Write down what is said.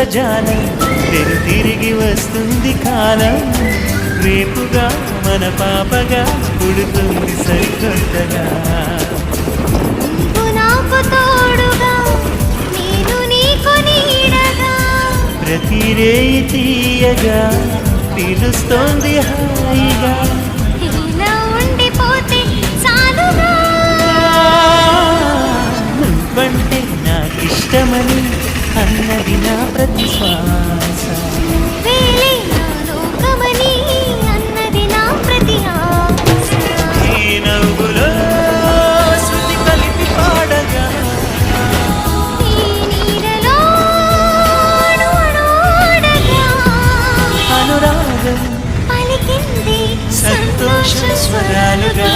ఇంద్రజాలం తెరు తిరిగి వస్తుంది కాలం రేపుగా మన పాపగా పుడుతుంది సరికొత్తగా నాకు తోడుగా నేను నీకు నీడగా ప్రతి రేయి తీయగా పిలుస్తోంది హాయిగా ఇలా ఉండిపోతే చాలుగా నువ్వంటే నాకిష్టమని అన్నది నా ప్రతి శ్వాస వేలే నా లోకమని అన్నది నా ప్రతి ఆశ ఈ నవ్వులో శృతి కలిపి పాడగా ఈ నీడలో అడుగడుగగా అనురాగం పలికింది సంతోష స్వరాలుగా